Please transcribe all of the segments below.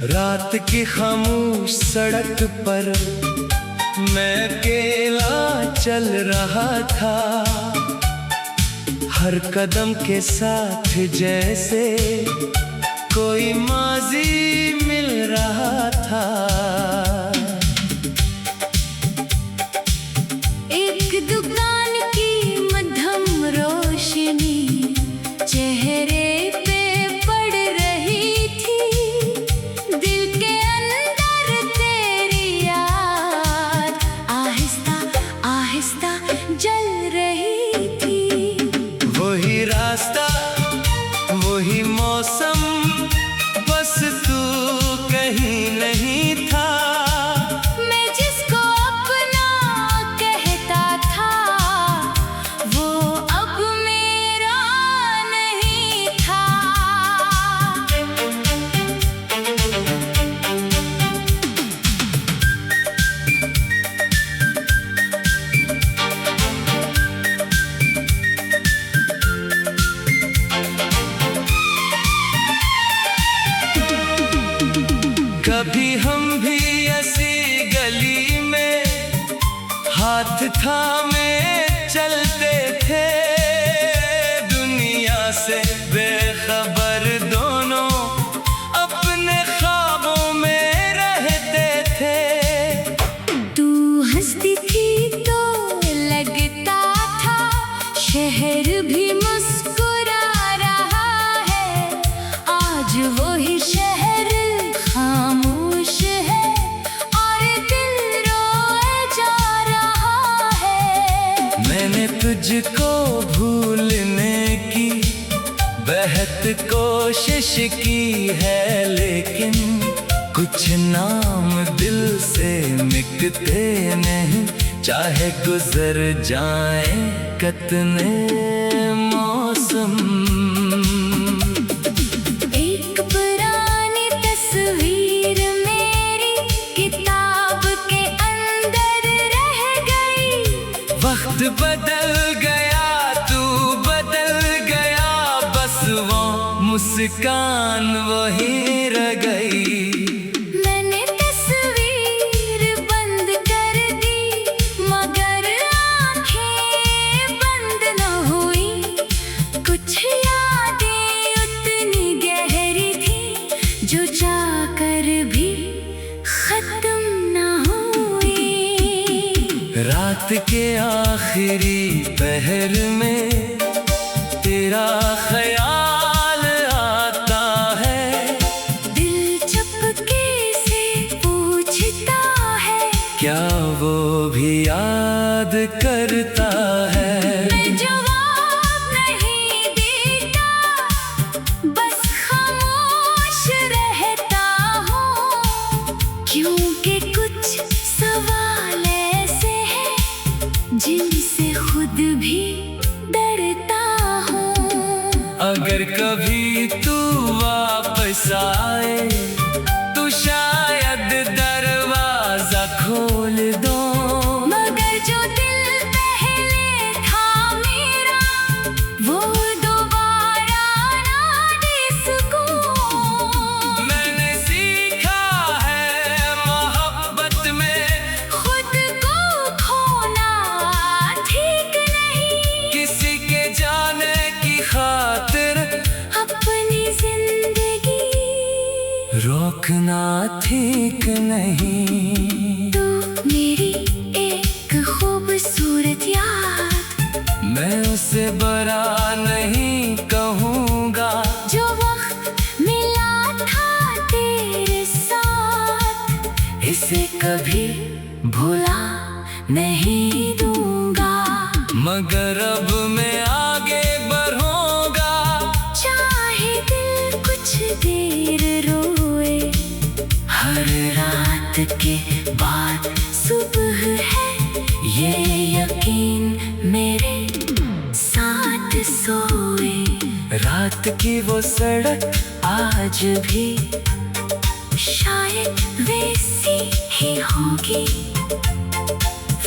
रात की खामोश सड़क पर मैं अकेला चल रहा था, हर कदम के साथ जैसे कोई माजी मिल रहा था। एक दुकान की मध्यम रोशनी चेहरे पे पड़ रही थी, दिल के अंदर तेरी याद आहिस्ता आहिस्ता जल रही थी। वही रास्ता वही मौसम, बस तू कहीं नहीं था। मैं जिसको अपना कहता था वो अब मेरा नहीं था। कभी हम भी ऐसी गली में हाथ थामे चलते थे, दुनिया से बेखबर दोनों अपने ख्वाबों में रहते थे। तू हंसती थी तो लगता था शहर भी मुस्कुरा रहा है, आज वही शहर खामोश है और दिल रोए जा रहा है। मैंने तुझको भूलने की बेहद कोशिश की है, लेकिन कुछ नाम दिल से मिटते नहीं, चाहे गुजर जाए कितने मौसम। एक पुरानी तस्वीर मेरी किताब के अंदर रह गई। वक्त बदल गया, तू बदल गया, बस वो मुस्कान वही रह गई। मैंने तस्वीर बंद कर दी मगर आंखें बंद न हुई। कुछ यादें उतनी गहरी थी जो जाकर भी खत्म न हुई। रात के आखिरी पहर में तेरा ख्याल आता है, दिल चुपके से पूछता है क्या वो भी याद करता है। मैं जवाब नहीं देता, बस खामोश रहता हूँ, क्योंकि कुछ सवाल ऐसे हैं जिनसे खुद भी डरता हूँ। अगर कभी तू वापस आए तो शायद दरवाजा खोल दो, मगर जो दिल पहले था मेरा वो दोबारा ना दे सकूं। मैंने सीखा है मोहब्बत में खुद को खोना ठीक नहीं, किसी के जाने की खातिर अपनी जिंदगी रोकना ठीक नहीं। तू मेरी एक खूबसूरत याद, मैं उसे बुरा नहीं कहूँगा, जो वक्त मिला था तेरे साथ, इसे कभी भुला नहीं दूंगा। मगर अब मैं आगे बढ़ूंगा, चाहे दिल कुछ देर रोए, हर रात के बाद सुबह है, ये यकीन मेरे साथ सोए। रात की वो सड़क आज भी शायद वैसी ही होगी,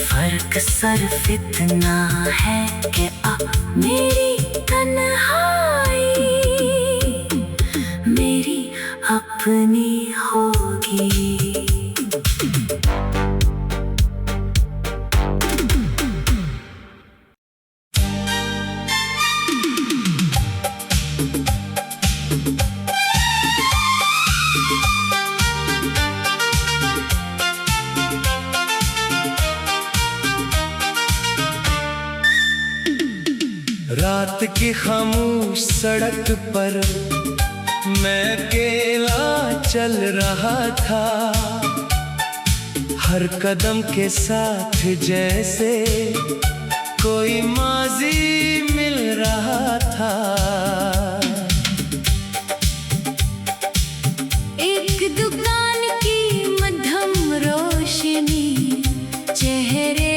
फर्क सिर्फ इतना है कि अब मेरी तन्हाई मेरी अपनी होगी। रात की खामोश सड़क पर मैं अकेला चल रहा था, हर कदम के साथ जैसे कोई माजी मिल रहा था। एक दुकान की मध्यम रोशनी चेहरे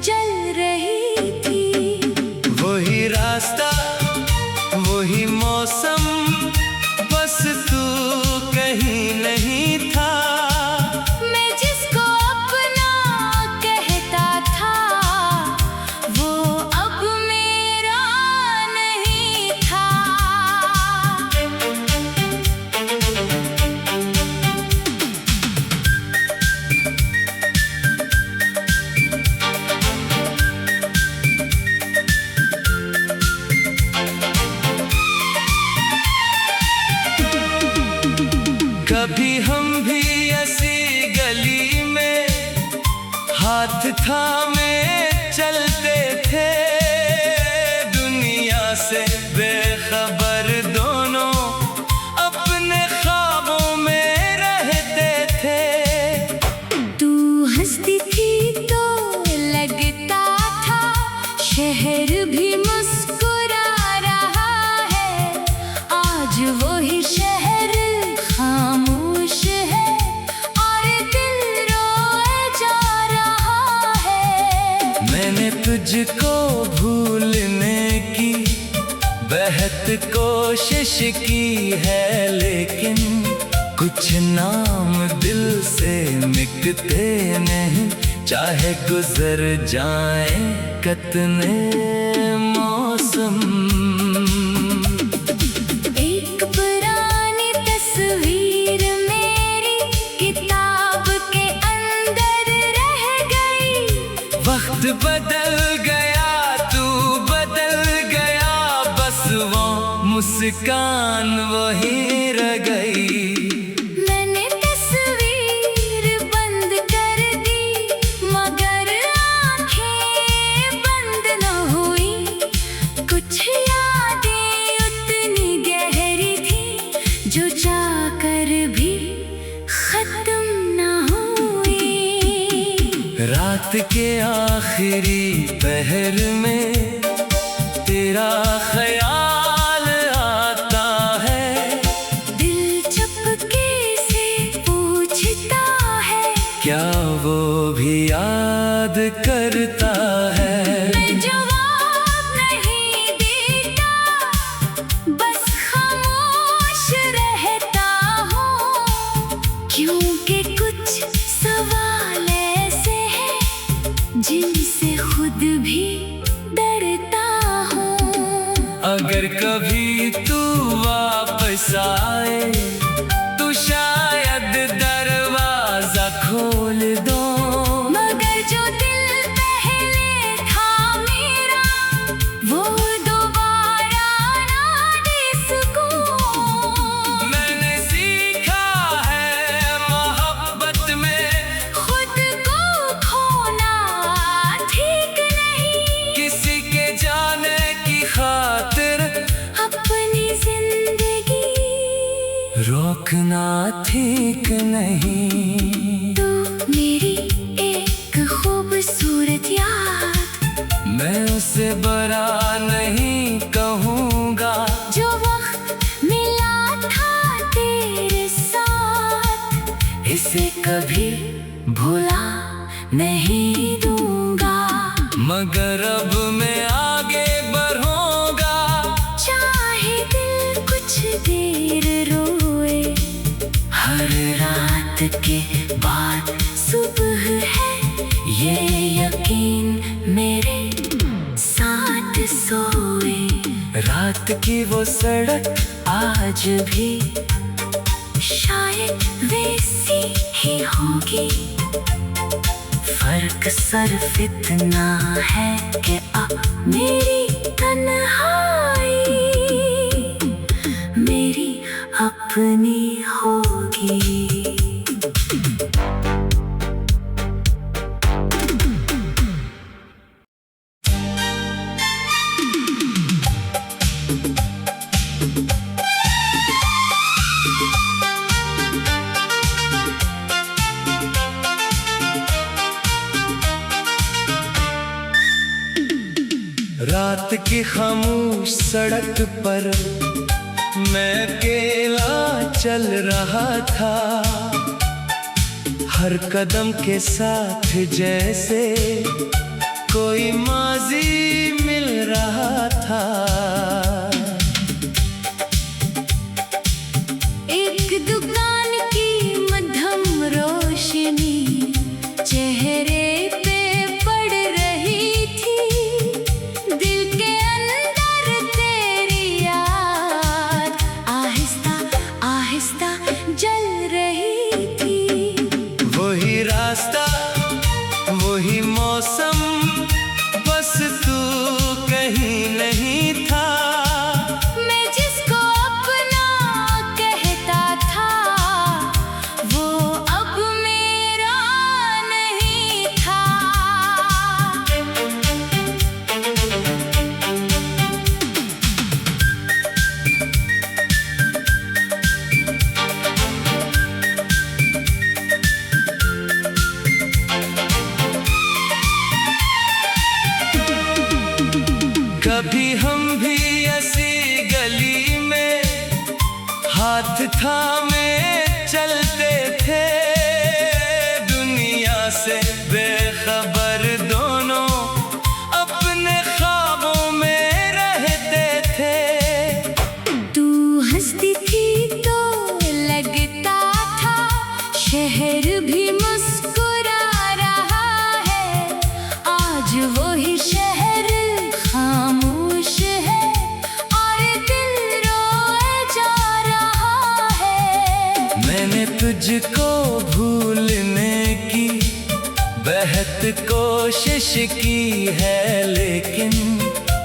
जल रही थी। वही रास्ता वही मौसम, बस तू कहीं नहीं था। मैं जिसको अपना कहता था वो अब मेरा नहीं था। कभी हम भी ऐसी गली में हाथ थामे चलते थे, दुनिया से बेखबर दोनों अपने ख्वाबों में रहते थे। तू हंसती थी तो लगता था शहर भी मुस्कुरा रहा है। आज वही शहर खामोश है और दिल रोए जा रहा है। मैंने तुझको भूलने की बेहद कोशिश की है, लेकिन कुछ नाम दिल से मिटते नहीं, चाहे गुजर जाए कितने मौसम। एक पुरानी तस्वीर मेरी किताब के अंदर रह गई। वक्त बदल गया, तू बदल गया, बस वो मुस्कान वही रह गई। मैंने तस्वीर बंद कर दी मगर आंखें बंद न हुई। कुछ यादें उतनी गहरी थी जो जाकर भी खत्म न हुई। रात के आखिरी पहर में तेरा ख्याल आता है, दिल चुपके से पूछता है क्या वो भी याद करता है। मैं जवाब नहीं देता, बस खामोश रहता हूँ, क्योंकि कुछ सवाल ऐसे हैं जिनसे खुद भी डरता हूँ। अगर कभी तू वापस आए तो शायद दरवाजा खोल दो, मगर जो दिल पहले था मेरा वो दोबारा ना दे सकूं। मैंने सीखा है मोहब्बत में खुद को खोना ठीक नहीं, किसी के जाने की खातिर अपनी जिंदगी रोकना ठीक नहीं। तू मेरी एक खूबसूरत याद, मैं उसे बरा नहीं कहूँगा, जो वक्त मिला था तेरे साथ, इसे कभी भुला नहीं दूंगा। मगर अब मैं आगे बढ़ूंगा, चाहे दिल कुछ देर रोए, हर रात के बाद सुबह है ये यकीन मेरे साथ सोए। रात की वो सड़क आज भी शायद वैसी ही होगी। फर्क सिर्फ इतना है कि अब मेरी तन्हाई मेरी अपनी होगी। रात की खामोश सड़क पर मैं अकेला चल रहा था। हर कदम के साथ जैसे कोई माजी मिल रहा था। एक दुकान की मध्यम रोशनी चेहरे पे पड़ रही थी। दिल के अंदर तेरी याद आहिस्ता आहिस्ता जल रही थी। वही रास्ता वही मौसम, बस तू कहीं नहीं था। मैं जिसको अपना कहता था वो अब मेरा नहीं था। कभी हम भी ऐसी गली में हाथ थामे चलते थे। दुनिया से बेखबर दोनों अपने ख्वाबों में रहते थे। तू हंसती थी तो लगता था शहर भी मुस्कुरा रहा है। आज वही शहर खामोश है और दिल रोए जा रहा है। मैंने तुझको भूलने की बेहद कोशिश की है, लेकिन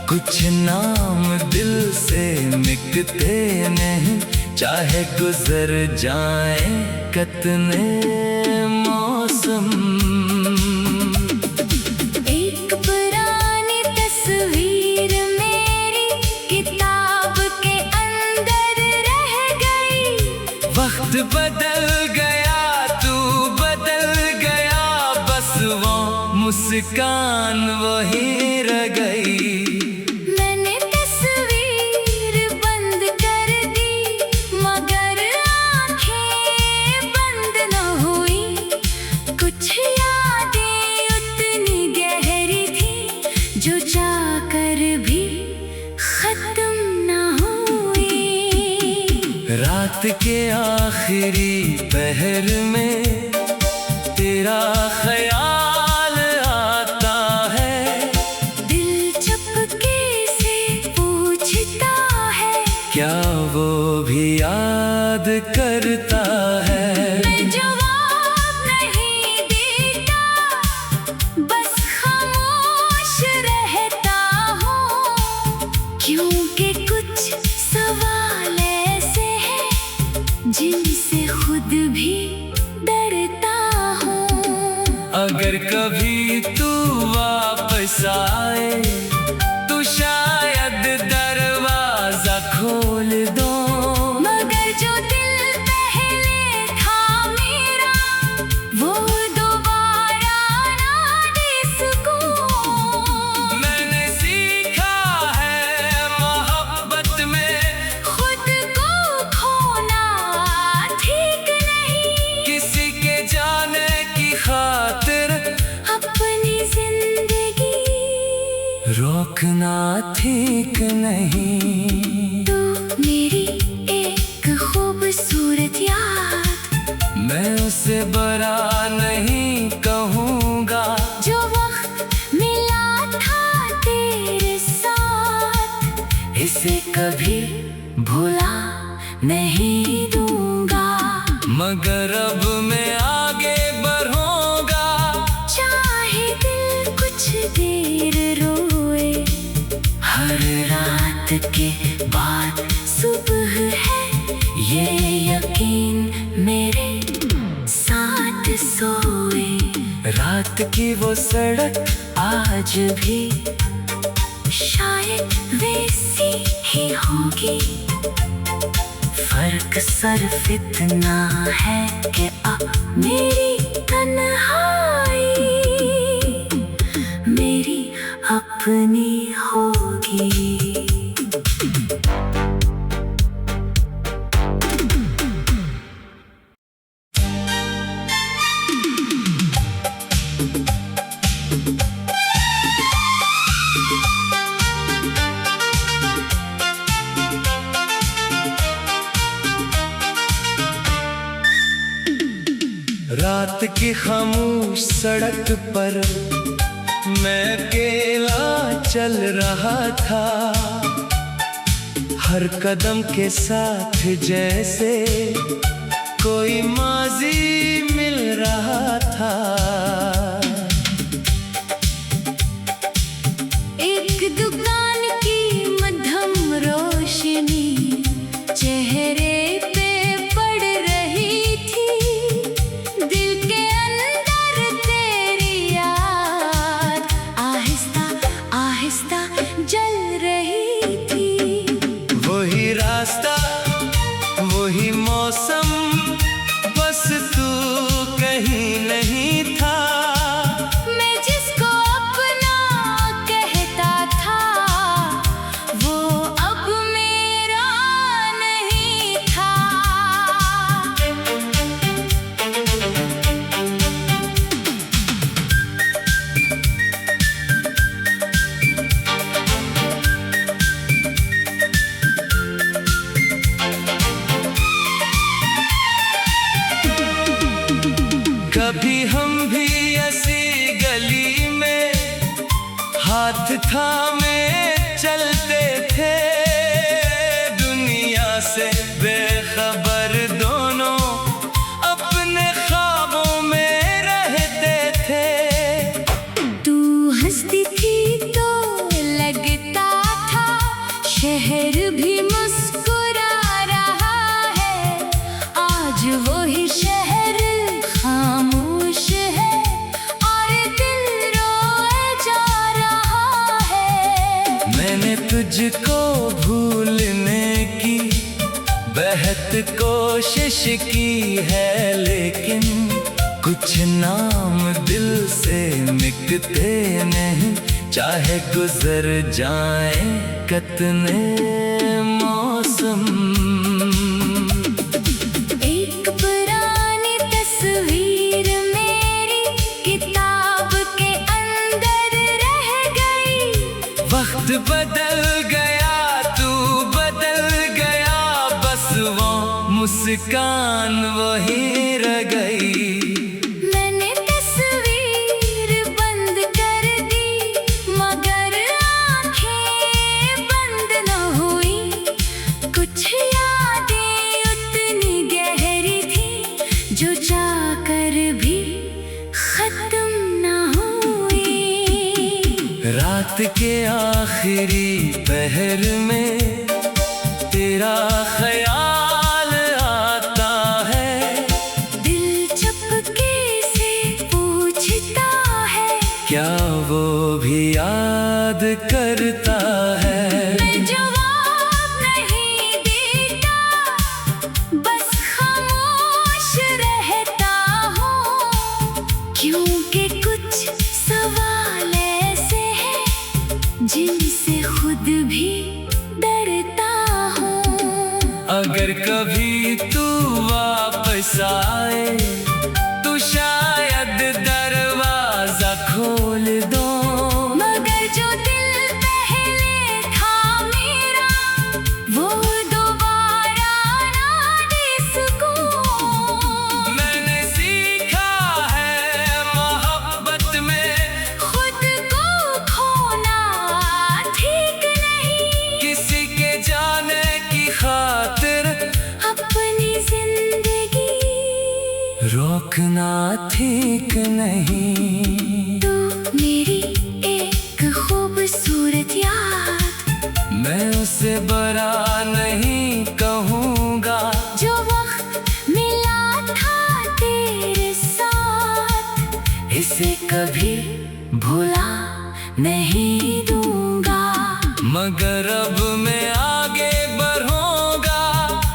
कुछ नाम दिल से मिटते नहीं। चाहे गुजर जाए कितने मौसम। एक पुरानी तस्वीर मेरी किताब के अंदर रह गई। वक्त बदल गया, तू बदल गया, बस वो मुस्कान वही रह गई। मैंने तस्वीर बंद कर दी मगर आंखें बंद न हुई। कुछ यादें उतनी गहरी थी जो जाकर भी खत्म न हुई। रात के आखिरी पहर में तेरा ख्याल आता है। दिल चुपके से पूछता है क्या वो भी याद करता है। मैं जवाब नहीं देता, बस खामोश रहता हूँ। क्योंकि कुछ सवाल ऐसे हैं जिनसे खुद भी डरता हूँ। अगर कभी तू वापस आए तो शायद दरवाजा खोल दो। मगर जो दिल पहले था मेरा वो दोबारा ना दे सकूं। मैंने सीखा है मोहब्बत में खुद को खोना ठीक नहीं। किसी के जाने की खातिर अपनी जिंदगी रोकना ठीक नहीं। तू मेरी एक खूबसूरत याद मैं उसे बुरा नहीं कहूँगा। इसे कभी भुला नहीं दूंगा। मगर अब मैं आगे बढ़ूंगा। चाहे दिल कुछ देर रोए, हर रात के बाद सुबह है, ये यकीन मेरे साथ सोए। रात की वो सड़क आज भी शायद वैसी ही होगी। फर्क सिर्फ इतना है कि अब मेरी तन्हाई मेरी अपनी होगी। रात की खामोश सड़क पर मैं अकेला चल रहा था। हर कदम के साथ जैसे कोई माजी मिल रहा था। एक दुकान की मध्यम रोशनी चेहरे पे पड़ रही थी। दिल के अंदर तेरी याद आहिस्ता आहिस्ता जल रही थी। वही रास्ता वही मौसम, बस तू कहीं नहीं था। मैं जिसको अपना कहता था, वो अब मेरा नहीं था। कभी हम भी ऐसी गली में हाथ थामे चलते थे। दुनिया से बेखबर दोनों अपने ख्वाबों में रहते थे। तू हंसती थी तो लगता था शहर भी मुस्कुरा रहा है। आज वही शहर खामोश है और दिल रोए जा रहा है। मैंने तुझको भूलने की बेहद कोशिश की है, लेकिन कुछ नाम दिल से मिटते नहीं। चाहे गुजर जाए कितने मौसम। एक पुरानी तस्वीर मेरी किताब के अंदर रह गई। वक्त बदल गया, तू बदल गया, बस वो मुस्कान वही रह गई। मैंने तस्वीर बंद कर दी, मगर आंखें बंद न हुई। कुछ यादें उतनी गहरी थी जो जाकर भी खत्म न हुई। रात के आखिरी पहर में तेरा ख्याल आता है। दिल चुपके से पूछता है, क्या वो भी याद करता है? मैं जवाब नहीं देता, बस खामोश रहता हूँ। क्योंकि कुछ सवाल ऐसे हैं जिनसे खुद भी डरता हूँ। अगर कभी तू वापस आए तो शायद दरवाजा खोल दो। मगर जो दिल पहले था मेरा, वो दोबारा ना दे सकूं। मैंने सीखा है मोहब्बत में खुद को खोना ठीक नहीं। किसी के ठीक नहीं। तू मेरी एक खूबसूरत याद, मैं उसे बरा नहीं कहूँगा जो वक्त मिला था तेरे साथ, इसे कभी भुला नहीं दूंगा। मगर अब मैं आगे बढ़ूंगा,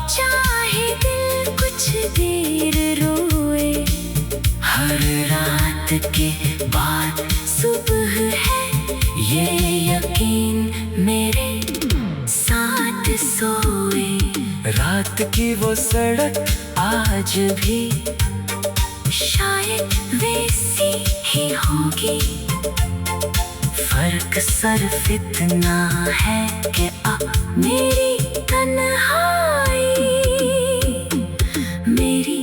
चाहे दिल कुछ देर रोए, हर रात के बाद सुबह है, ये यकीन मेरे साथ सोए। रात की वो सड़क आज भी शायद वैसी ही होगी, फर्क सिर्फ इतना है कि अब मेरी तन्हाई मेरी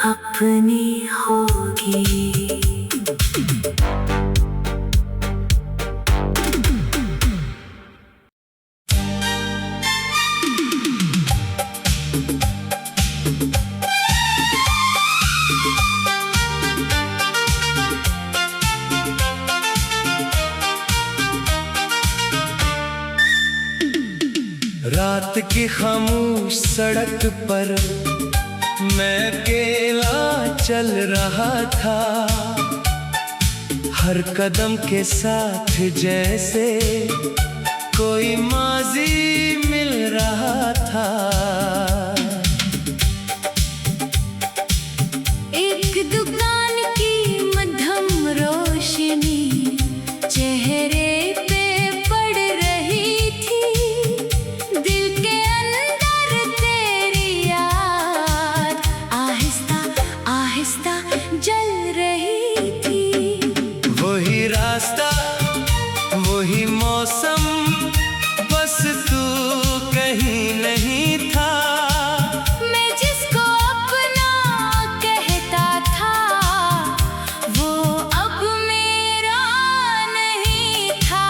अपनी होगी। रात की खामोश सड़क पर मैं अकेला चल रहा था, हर कदम के साथ जैसे कोई माजी मिल रहा था। एक दुकान की मध्यम रोशनी चेहरे पे पड़ रही थी, दिल के अंदर तेरी याद आहिस्ता आहिस्ता जल रही थी। वही रास्ता वही मौसम, बस तू कहीं नहीं था। मैं जिसको अपना कहता था, वो अब मेरा नहीं था।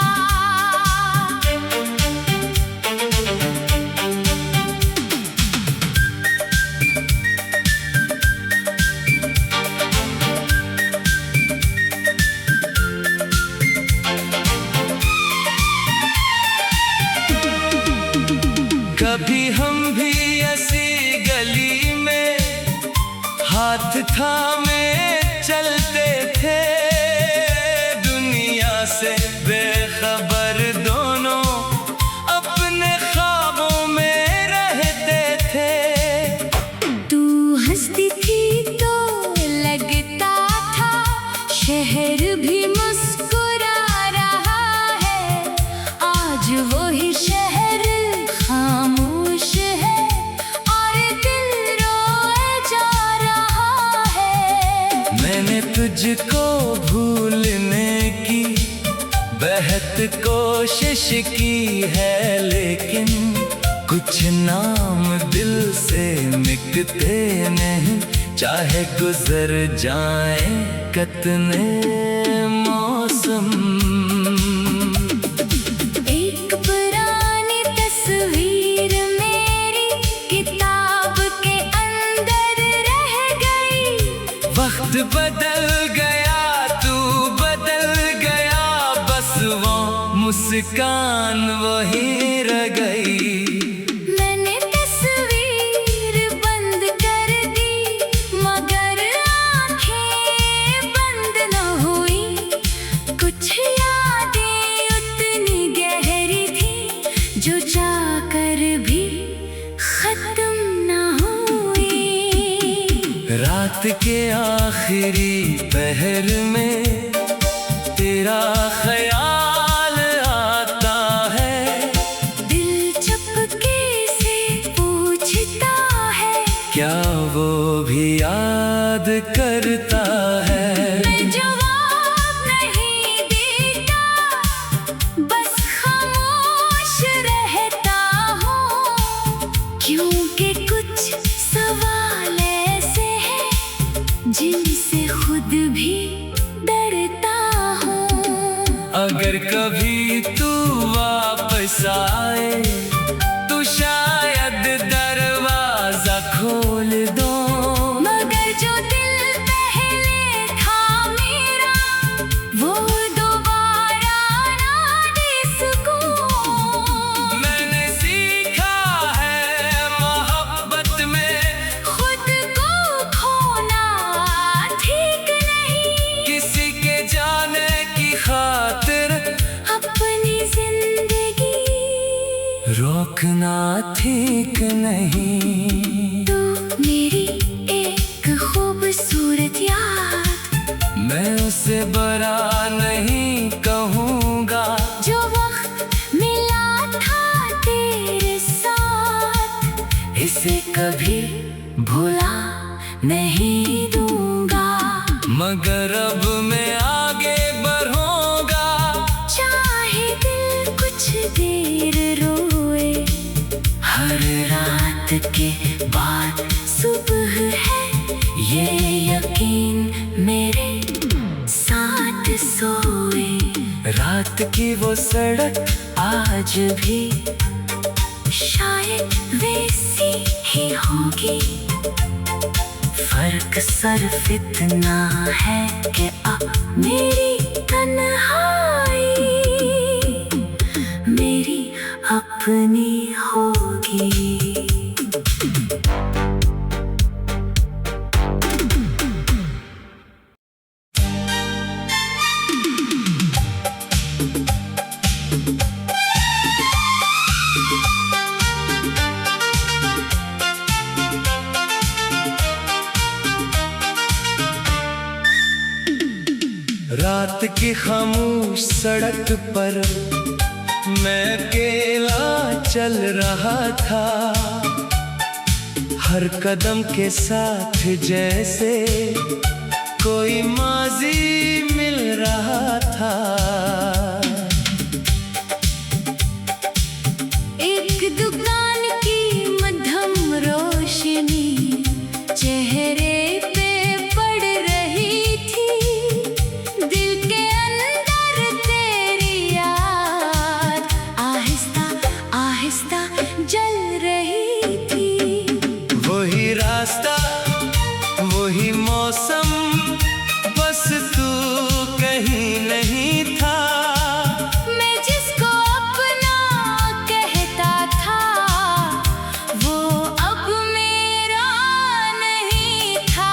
कभी हम भी ऐसी गली में हाथ थामे चलते थे, दुनिया से बेखबर दोनों अपने ख्वाबों में रहते थे। तू हंसती थी तो लगता था शहर भी मुस्कुरा रहा है, आज वही शहर खामोश है और दिल रोए जा रहा है। मैंने तुझको भूलने की बेहद कोशिश की है, लेकिन कुछ नाम दिल से मिटते नहीं, चाहे गुजर जाए कितने मौसम। एक पुरानी तस्वीर मेरी किताब के अंदर रह गई, वक्त बदल गया तू बदल गया, बस वो मुस्कान वही रह गई। मैंने तस्वीर बंद कर दी, मगर आंखें बंद न हुई। कुछ यादें उतनी गहरी थी जो जाकर भी खत्म न हुई। रात के आखिरी पहर में तेरा ख्याल आता है, दिल चुपके से पूछता है, क्या वो भी याद करता है। मैं जवाब नहीं देता, बस खामोश रहता हूँ, क्योंकि कुछ सवाल ऐसे हैं जिनसे खुद भी डरता हूँ। अगर कभी तू वापस आए तो शायद दरवाजा खोल दो, मगर जो दिल पहले रोकना ठीक नहीं। तू मेरी एक खूबसूरत याद, मैं उसे बुरा नहीं कहूँगा। जो वक्त मिला था तेरे साथ, इसे कभी भुला नहीं दूंगा। मगर अब मैं आगे बढ़ूंगा। चाहे दिल कुछ देर रोए, हर रात के बाद सुबह है, ये यकीन मेरे साथ सोए। रात की वो सड़क आज भी शायद वैसी ही होगी। फर्क सिर्फ इतना है कि अब मेरी तन्हाई मेरी अपनी होगी। रात की खामोश सड़क पर मैं अकेला चल रहा था। हर कदम के साथ जैसे कोई माजी मिल रहा था। एक दुकान की मध्यम रोशनी चेहरे पे पड़ रही थी। दिल के अंदर तेरी याद आहिस्ता आहिस्ता जल रही थी। वही रास्ता वही मौसम, बस तू कहीं नहीं था। मैं जिसको अपना कहता था, वो अब मेरा नहीं था।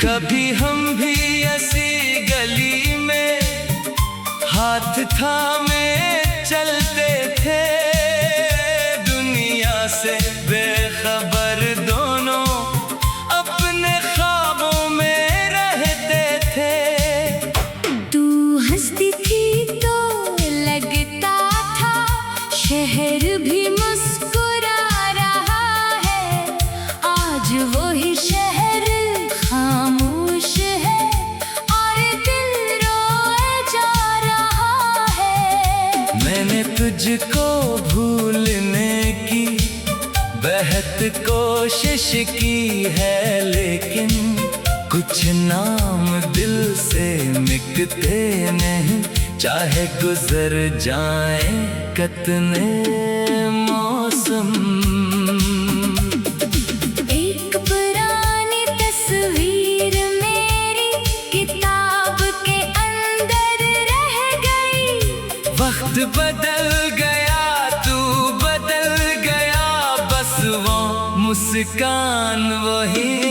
कभी हम भी ऐसी गली में हाथ थामे चलते थे। दुनिया से बेखबर दोनों अपने ख्वाबों में रहते थे। तू हंसती थी तो लगता था शहर भी मुस्कुरा रहा है। आज वही शहर खामोश है और दिल रोए जा रहा है। मैंने तुझको भूलने की बेहद कोशिश की है, लेकिन कुछ नाम दिल से मिटते नहीं। चाहे गुजर जाए कितने मौसम। एक पुरानी तस्वीर मेरी किताब के अंदर रह गई। वक्त बदल गया, तू बदल गया, बस वो मुस्कान वही